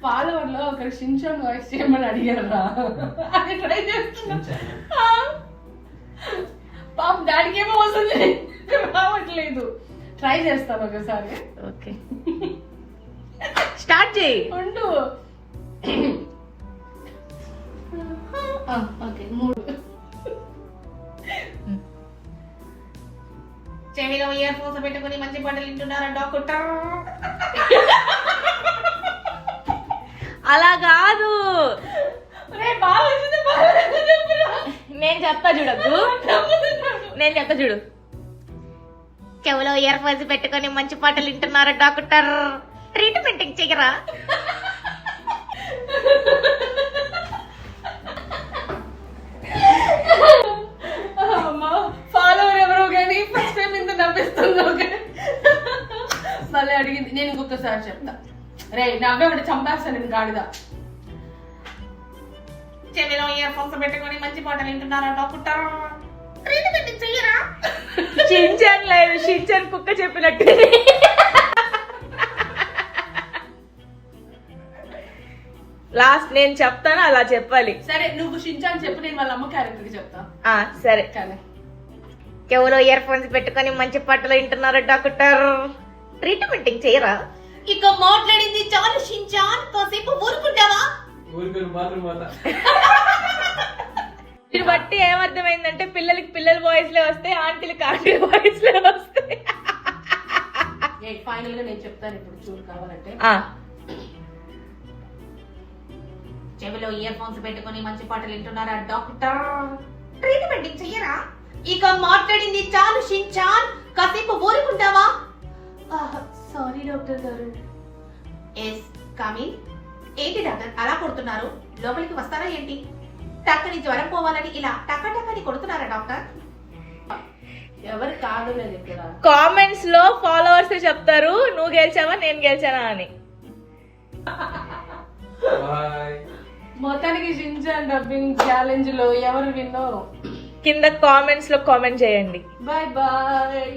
Follower లో ఒక Shin-chan voice చేయమని అడిగారా, అది ట్రై చేస్తున్నా. పాప డాడీకి ఏమో వస్తుంది, రావట్లేదు. ట్రై చేస్తాను ఒకసారి. ఓకే స్టార్ట్ చేయి. ఉండు. ఓకే 3. చెవిలో ఇయర్ ఫోన్స్ పెట్టుకుని మంచి పాటలు వింటున్నారా డాక్టర్? అలా కాదు, నేను చెప్తా చూడద్దు, నేను చెప్తా చూడు. చెవిలో ఇయర్ ఫోన్స్ పెట్టుకుని మంచి పాటలు వింటున్నారా డాక్టర్? ట్రీట్మెంట్ చెయ్యరా? ఫాలోవర్ ఎవరో కానీ ఫస్ట్ టైం ఇంత నవ్విస్తుందో మళ్ళీ అడిగింది. నేను ఇంకొకసారి చెప్తా. రే నవ్వే ఒకటి చంపేస్తాను నేను గాడిద. చెవిలో ఇయర్ ఫోన్స్ పెట్టుకుని మంచి పాటలు వింటున్నారా డాక్టర్? ట్రీట్మెంట్ చెయ్యరా? షిన్చాన్ లేదు, షిన్చాన్ కుక్క చెప్పినట్టు. లాస్ట్ నేను చెప్తాను, అలా చెప్పాలి. సరే నువ్వు షిన్చాన్ చెప్పు, నేను వాళ్ళ అమ్మ క్యారెక్టర్ కి చెప్తా. సరే. కానీ చెవులో ఇయర్ ఫోన్స్ పెట్టుకుని మంచి పాటలు వింటున్నారా డాక్టర్? ట్రీట్మెంట్ చెయ్యరా? ఇక మాట్లాడింది చాలు షిన్చాన్, కాసేపు ఊరుకుంటావా? దీన్ని బట్టి ఏమర్థమైందంటే పిల్లలకి పిల్లల వాయిస్ లే వస్తాయి, ఆంటీలకి ఆంటీ వాయిస్ లే వస్తాయి. ఫైనల్ గా నేను చెప్తాను ఇప్పుడు, చూడు కావాలంటే. చెవిలో ఇయర్ ఫోన్స్ పెట్టుకుని మంచి పాటలు వింటున్నారా డాక్టర్? ట్రీట్మెంట్ చెయ్యరా? ఇక మాట్లాడింది చాలు షిన్చాన్, కాసేపు ఊరుకుంటావా? సారీ డాక్టర్ గారు. Yes coming. ఏంటి డాక్టర్ అలా కొడుతున్నారు? లోపలికి వస్తారా ఏంటి? టక్కని జ్వరం పోవాలని ఇలా టక్కని కొడుతున్నారా డాక్టర్? ఎవరు కాదు లేదు ఇక్కడ. కామెంట్స్ లో ఫాలోవర్స్ చెప్తారు నువ్వు గెలిచావా నేను గెలిచానా అని. మొత్తానికి షిన్చాన్ డబ్బింగ్ ఛాలెంజ్ లో ఎవరు విన్నో కింద కామెంట్స్ లో కామెంట్ చేయండి. Bye bye.